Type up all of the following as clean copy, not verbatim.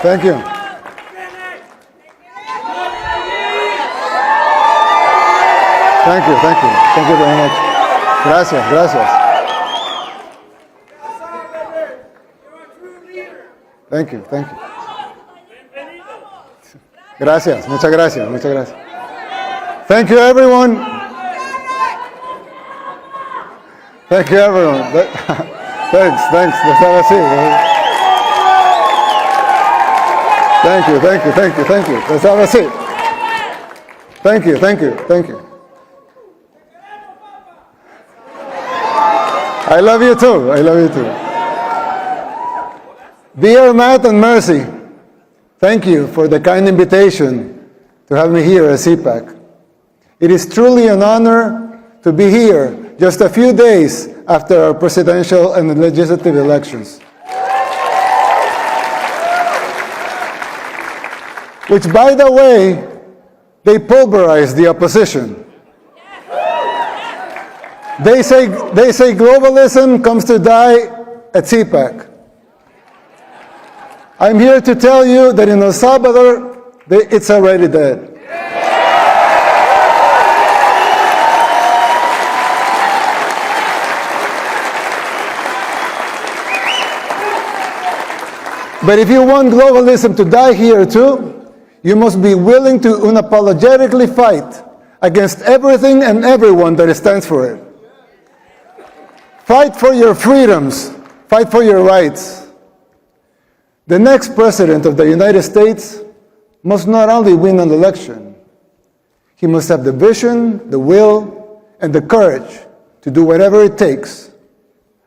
Thank you. Thank you, thank you. Thank you very much. Gracias, gracias. Thank you, thank you. Gracias, muchas gracias, muchas gracias. Thank you, everyone. Thank you, everyone. Thanks. Let's have a seat. Thank you. Let's have a seat. Thank you. I love you too. Dear Matt and Mercy, thank you for the kind invitation to have me here at CPAC. It is truly an honor to be here just a few days after our presidential and legislative elections. Which, by the way, they pulverized the opposition. They say globalism comes to die at CPAC. I'm here to tell you that in El Salvador, it's already dead. But if you want globalism to die here too, you must be willing to unapologetically fight against everything and everyone that stands for it. Fight for your freedoms. Fight for your rights. The next president of the United States must not only win an election, he must have the vision, the will, and the courage to do whatever it takes.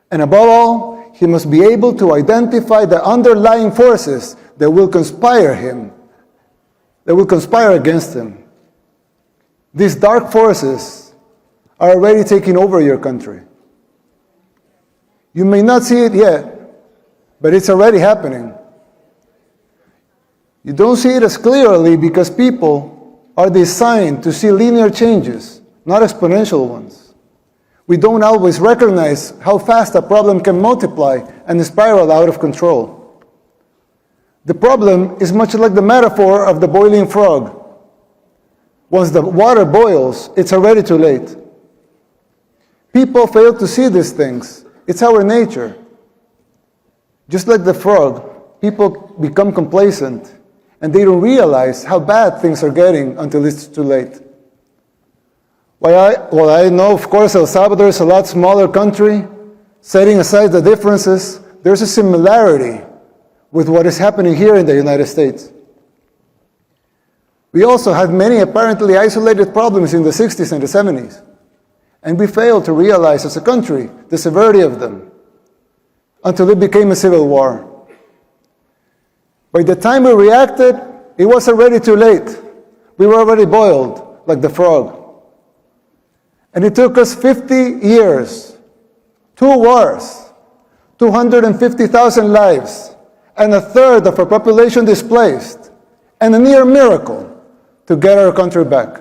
And above all, he must be able to identify the underlying forces that will conspire against him. These dark forces are already taking over your country. You may not see it yet, but it's already happening. You don't see it as clearly because people are designed to see linear changes, not exponential ones. We don't always recognize how fast a problem can multiply and spiral out of control. The problem is much like the metaphor of the boiling frog. Once the water boils, it's already too late. People fail to see these things. It's our nature. Just like the frog, people become complacent and they don't realize how bad things are getting until it's too late. While I know, of course, El Salvador is a lot smaller country, setting aside the differences, there's a similarity with what is happening here in the United States. We also had many apparently isolated problems in the 60s and the 70s, and we failed to realize as a country the severity of them until it became a civil war. By the time we reacted, it was already too late. We were already boiled like the frog. And it took us 50 years, 2 wars, 250,000 lives, and a third of our population displaced, and a near miracle to get our country back.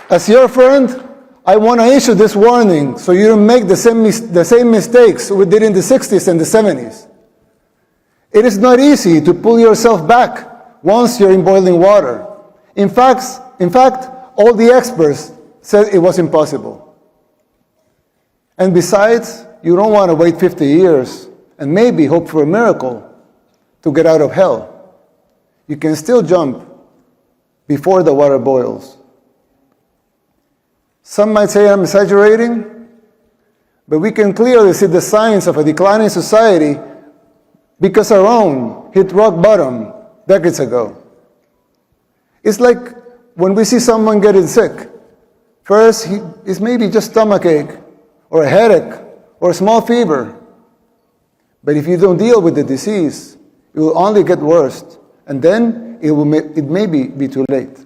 As your friend, I want to issue this warning so you don't make the same mistakes we did in the 60s and the 70s. It is not easy to pull yourself back once you're in boiling water. In fact, all the experts said it was impossible. And besides, you don't want to wait 50 years and maybe hope for a miracle to get out of hell. You can still jump before the water boils. Some might say I'm exaggerating, but we can clearly see the signs of a declining society because our own hit rock bottom decades ago. It's like when we see someone getting sick. First, it's maybe just stomachache, or a headache, or a small fever. But if you don't deal with the disease, it will only get worse, and then it may be too late.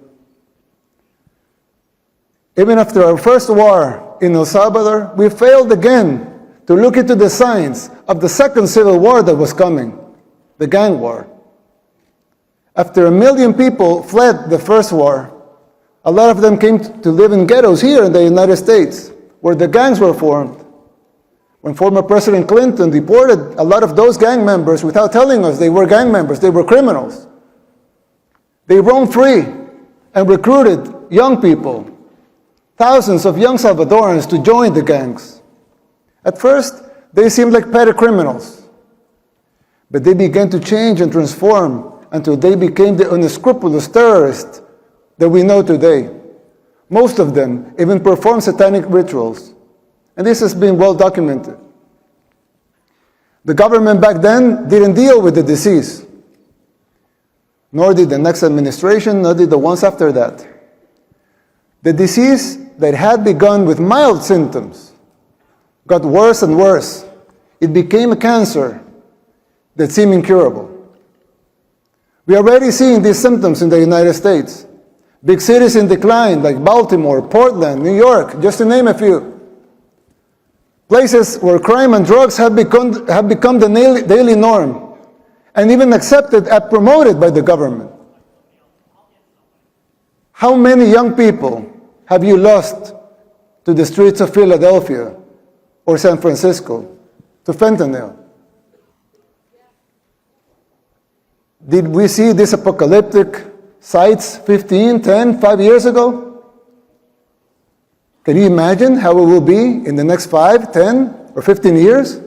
Even after our first war in El Salvador, we failed again to look into the signs of the second civil war that was coming, the gang war. After 1 million people fled the first war, A lot of them came to live in ghettos here in the United States, where the gangs were formed. When former President Clinton deported a lot of those gang members without telling us they were gang members, they were criminals. They roamed free and recruited young people, thousands of young Salvadorans, to join the gangs. At first, they seemed like petty criminals, but they began to change and transform until they became the unscrupulous terrorists that we know today. Most of them even perform satanic rituals, and this has been well documented. The government back then didn't deal with the disease, nor did the next administration, nor did the ones after that. The disease that had begun with mild symptoms got worse and worse. It became a cancer that seemed incurable. We are already seeing these symptoms in the United States. Big cities in decline like Baltimore, Portland, New York, just to name a few. Places where crime and drugs have become the daily norm, and even accepted and promoted by the government. How many young people have you lost to the streets of Philadelphia or San Francisco, to fentanyl? Did we see these apocalyptic sights 15, 10, 5 years ago? Can you imagine how it will be in the next 5, 10, or 15 years?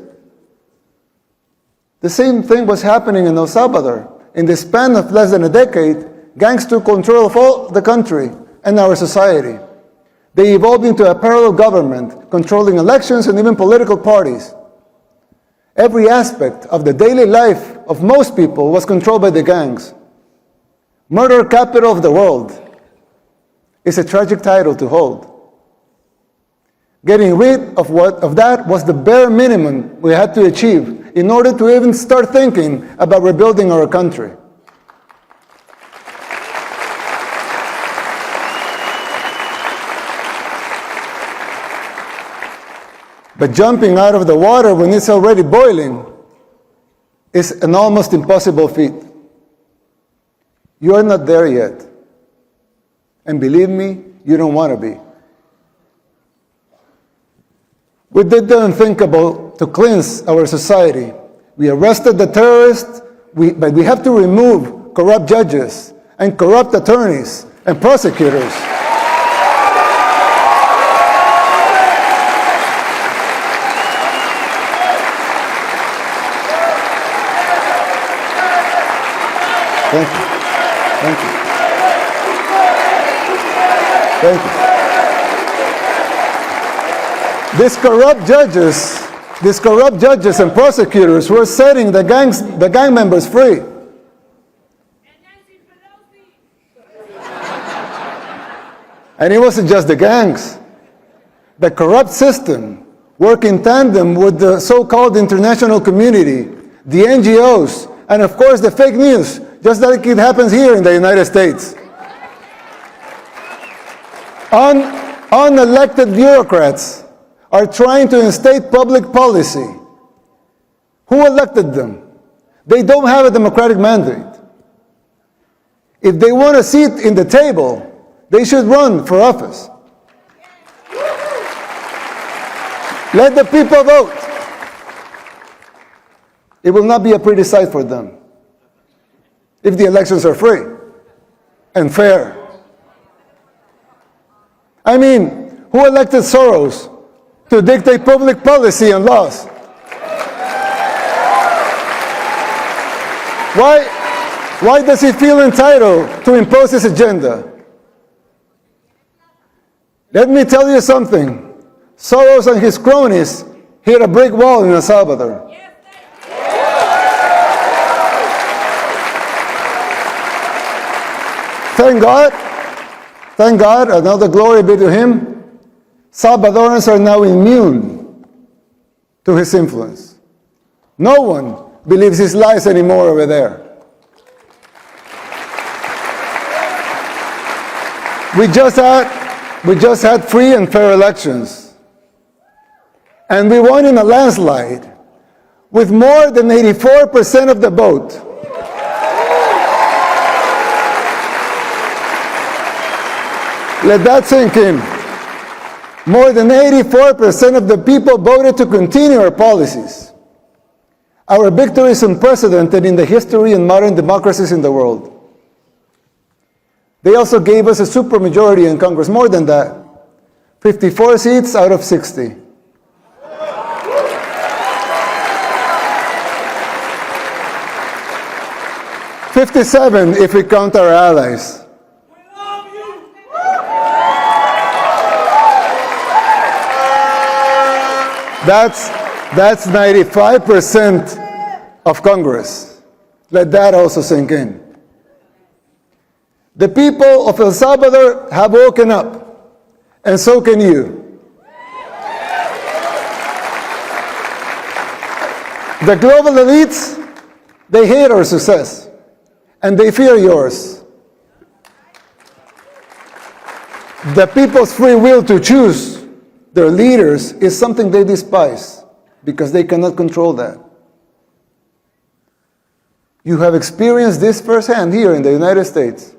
The same thing was happening in El Salvador. In the span of less than a decade, gangs took control of all the country and our society. They evolved into a parallel government, controlling elections and even political parties. Every aspect of the daily life of most people was controlled by the gangs. Murder capital of the world is a tragic title to hold. Getting rid of that was the bare minimum we had to achieve in order to even start thinking about rebuilding our country. But jumping out of the water when it's already boiling is an almost impossible feat. You are not there yet. And believe me, you don't want to be. We did the unthinkable to cleanse our society. We arrested the terrorists, but we have to remove corrupt judges and corrupt attorneys and prosecutors. Thank you. Thank you. Thank you. These corrupt judges and prosecutors were setting the gang members free. And it wasn't just the gangs. The corrupt system worked in tandem with the so-called international community, the NGOs, and of course the fake news, just like it happens here in the United States. Unelected bureaucrats are trying to instate public policy. Who elected them? They don't have a democratic mandate. If they want a seat in the table, they should run for office. Let the people vote. It will not be a pretty sight for them if the elections are free and fair. I mean, who elected Soros to dictate public policy and laws? Why does he feel entitled to impose his agenda? Let me tell you something. Soros and his cronies hit a brick wall in El Salvador. Thank God, and all the glory be to him, Salvadorans are now immune to his influence. No one believes his lies anymore over there. We just had free and fair elections. And we won in a landslide with more than 84% of the vote. Let that sink in. More than 84% of the people voted to continue our policies. Our victory is unprecedented in the history and modern democracies in the world. They also gave us a supermajority in Congress, more than that. 54 seats out of 60. "57 if we count our allies. That's 95% of Congress. Let that also sink in. The people of El Salvador have woken up, and so can you. The global elites, they hate our success, and they fear yours. The people's free will to choose their leaders is something they despise because they cannot control that. You have experienced this firsthand here in the United States.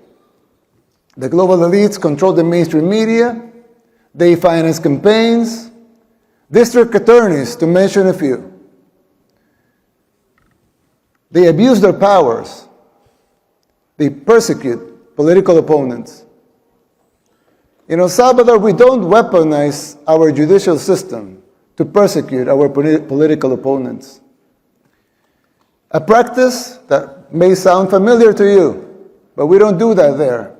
The global elites control the mainstream media, they finance campaigns, district attorneys, to mention a few. They abuse their powers. They persecute political opponents. In El Salvador, we don't weaponize our judicial system to persecute our political opponents. A practice that may sound familiar to you, but we don't do that there.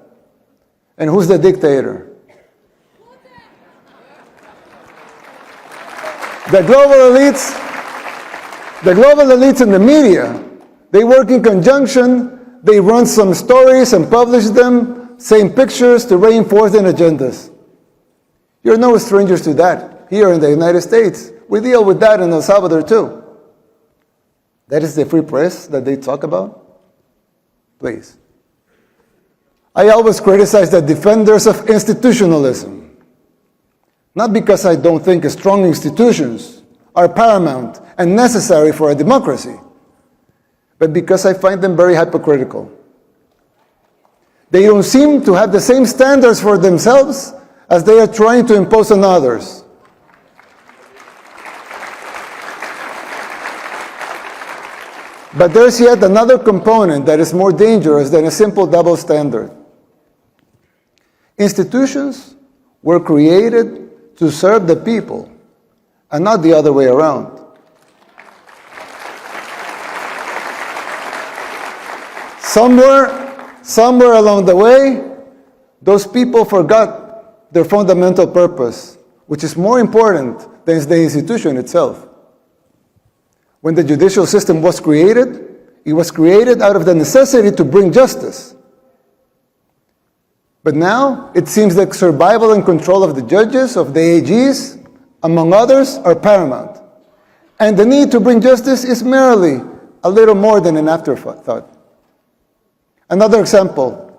And who's the dictator? The global elites in the media, they work in conjunction, they run some stories and publish them, same pictures to reinforce their agendas. You're no strangers to that here in the United States. We deal with that in El Salvador too. That is the free press that they talk about? Please. I always criticize the defenders of institutionalism. Not because I don't think strong institutions are paramount and necessary for a democracy, but because I find them very hypocritical. They don't seem to have the same standards for themselves as they are trying to impose on others. But there's yet another component that is more dangerous than a simple double standard. Institutions were created to serve the people, and not the other way around. Somewhere along the way, those people forgot their fundamental purpose, which is more important than the institution itself. When the judicial system was created, it was created out of the necessity to bring justice. But now, it seems that survival and control of the judges, of the AGs, among others, are paramount. And the need to bring justice is merely a little more than an afterthought. Another example,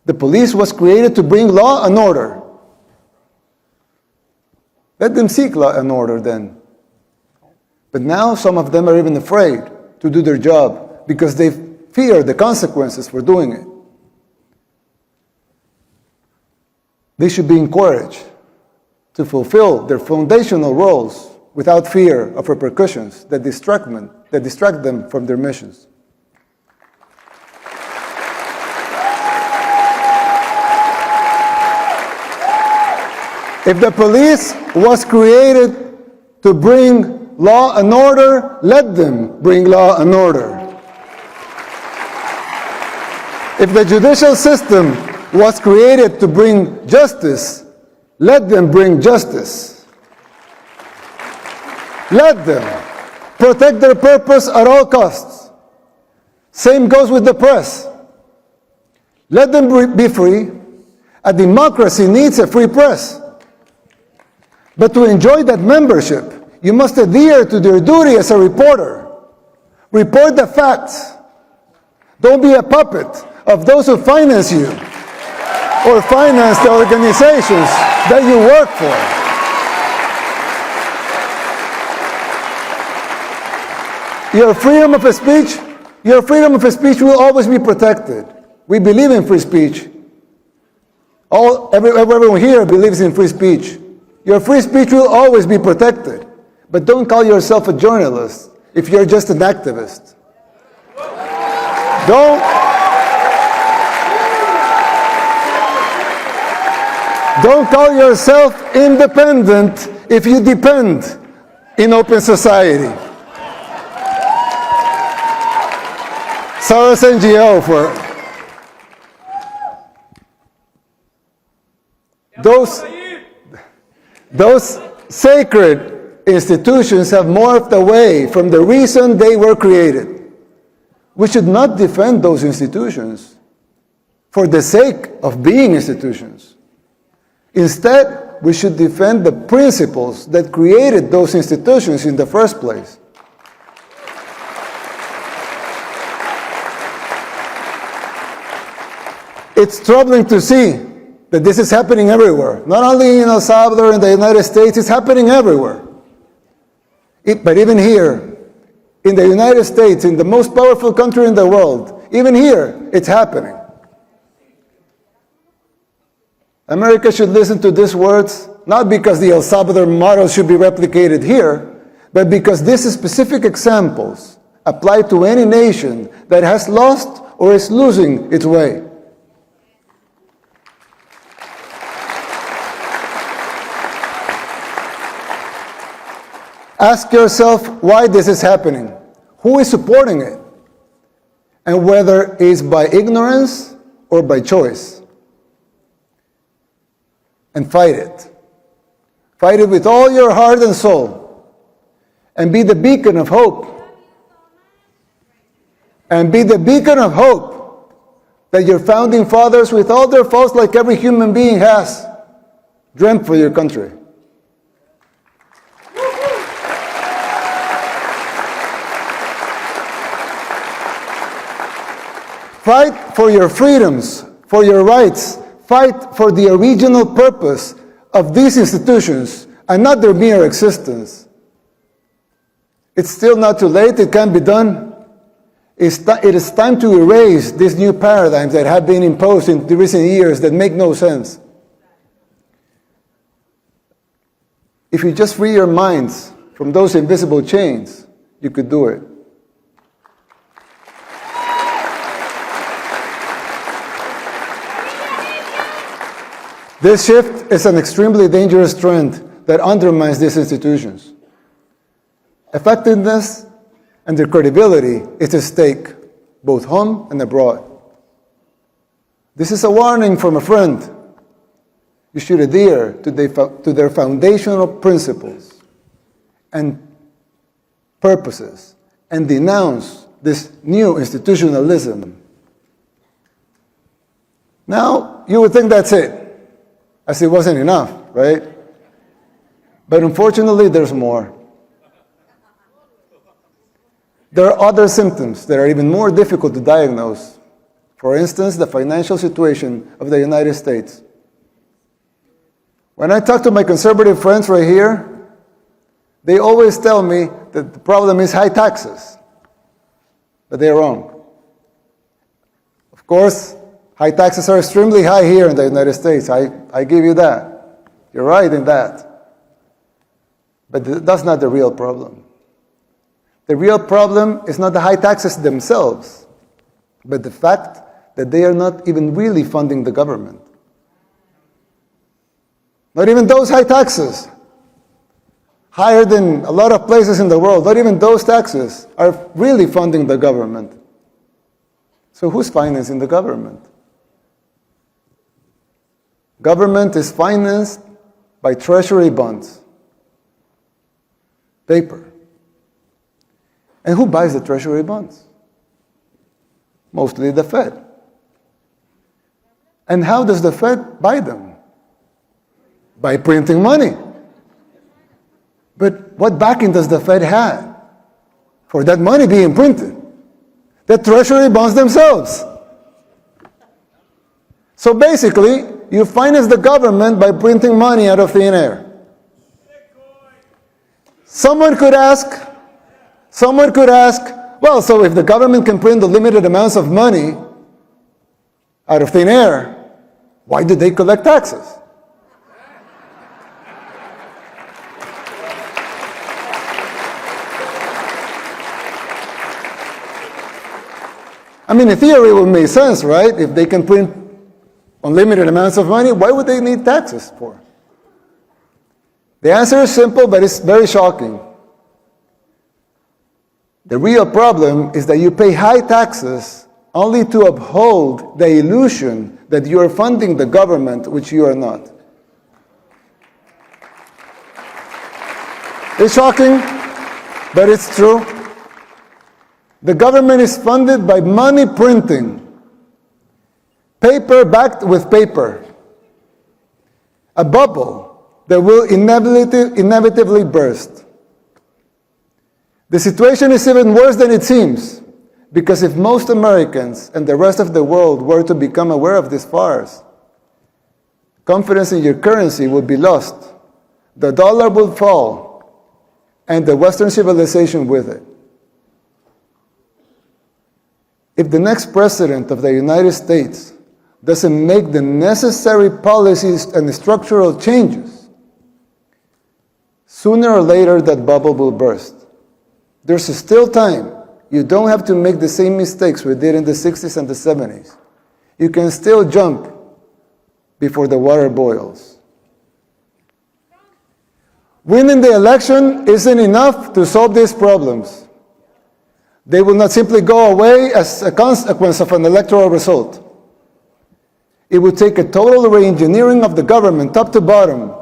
the police was created to bring law and order. Let them seek law and order then. But now some of them are even afraid to do their job because they fear the consequences for doing it. They should be encouraged to fulfill their foundational roles without fear of repercussions that distract them from their missions. If the police was created to bring law and order, let them bring law and order. If the judicial system was created to bring justice, let them bring justice. Let them protect their purpose at all costs. Same goes with the press. Let them be free. A democracy needs a free press. But to enjoy that membership, you must adhere to your duty as a reporter. Report the facts. Don't be a puppet of those who finance you or finance the organizations that you work for. Your freedom of speech will always be protected. We believe in free speech. Everyone here believes in free speech. Your free speech will always be protected. But don't call yourself a journalist if you're just an activist. Don't call yourself independent if you depend in open society. Soros NGO for those sacred institutions have morphed away from the reason they were created. We should not defend those institutions for the sake of being institutions. Instead, we should defend the principles that created those institutions in the first place. It's troubling to see that this is happening everywhere. Not only in El Salvador and the United States, it's happening everywhere. But even here, in the United States, in the most powerful country in the world, even here, it's happening. America should listen to these words, not because the El Salvador model should be replicated here, but because these specific examples apply to any nation that has lost or is losing its way. Ask yourself why this is happening, who is supporting it, and whether it is by ignorance or by choice. And fight it. Fight it with all your heart and soul. And be the beacon of hope. And be the beacon of hope that your founding fathers, with all their faults like every human being has, dreamt for your country. Fight for your freedoms, for your rights. Fight for the original purpose of these institutions and not their mere existence. It's still not too late. It can be done. It is time to erase these new paradigms that have been imposed in the recent years that make no sense. If you just free your minds from those invisible chains, you could do it. This shift is an extremely dangerous trend that undermines these institutions. Effectiveness and their credibility is at stake, both home and abroad. This is a warning from a friend. You should adhere to their foundational principles and purposes and denounce this new institutionalism. Now, you would think that's it. As it wasn't enough, right? But unfortunately, there's more. There are other symptoms that are even more difficult to diagnose. For instance, the financial situation of the United States. When I talk to my conservative friends right here, they always tell me that the problem is high taxes. But they're wrong. Of course, high taxes are extremely high here in the United States. I give you that. You're right in that. But that's not the real problem. The real problem is not the high taxes themselves, but the fact that they are not even really funding the government. Not even those high taxes, higher than a lot of places in the world, not even those taxes are really funding the government. So who's financing the government? Government is financed by treasury bonds, paper. And who buys the treasury bonds? Mostly the Fed. And how does the Fed buy them? By printing money. But what backing does the Fed have for that money being printed? The treasury bonds themselves. So basically, you finance the government by printing money out of thin air. Someone could ask, well, so if the government can print the limited amounts of money out of thin air, Why do they collect taxes? I mean, in theory, it would make sense, right? If they can print unlimited amounts of money, why would they need taxes for? The answer is simple, but it's very shocking. The real problem is that you pay high taxes only to uphold the illusion that you are funding the government, which you are not. It's shocking, but it's true. The government is funded by money printing, paper backed with paper, a bubble that will inevitably burst. The situation is even worse than it seems, because if most Americans and the rest of the world were to become aware of this farce, confidence in your currency would be lost, the dollar would fall, and the Western civilization with it. If the next president of the United States doesn't make the necessary policies and structural changes, sooner or later that bubble will burst. There's still time. You don't have to make the same mistakes we did in the 60s and the 70s. You can still jump before the water boils. Winning the election isn't enough to solve these problems. They will not simply go away as a consequence of an electoral result. It will take a total re-engineering of the government, top to bottom.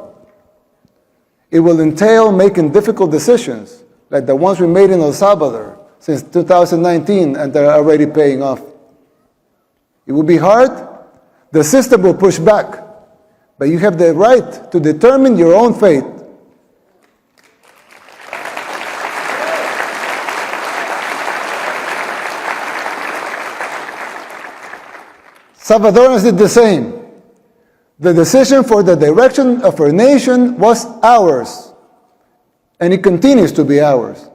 It will entail making difficult decisions, like the ones we made in El Salvador since 2019 and they're already paying off. It will be hard. The system will push back. But you have the right to determine your own fate. Salvadorans did the same. The decision for the direction of our nation was ours, and it continues to be ours.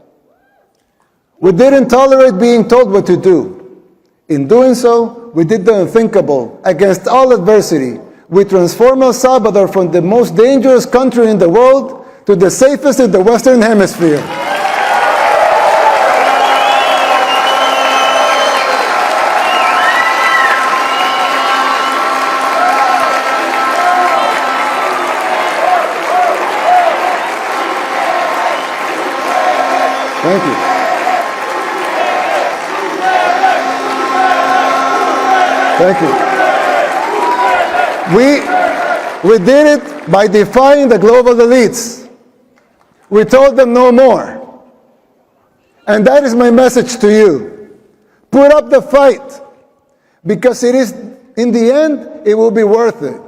We didn't tolerate being told what to do. In doing so, we did the unthinkable. Against all adversity, we transformed El Salvador from the most dangerous country in the world to the safest in the Western Hemisphere. Thank you. Thank you. We did it by defying the global elites. We told them no more. And that is my message to you. Put up the fight, because it is, in the end, it will be worth it.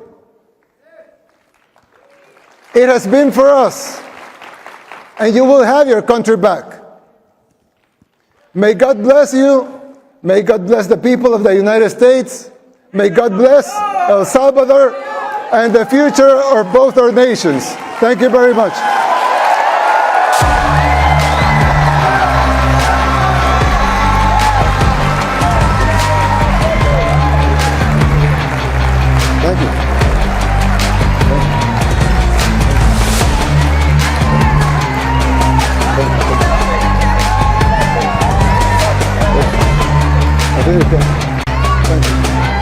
It has been for us, and you will have your country back. May God bless you. May God bless the people of the United States. May God bless El Salvador and the future of both our nations. Thank you very much. Thank you. I think you can. Thank you.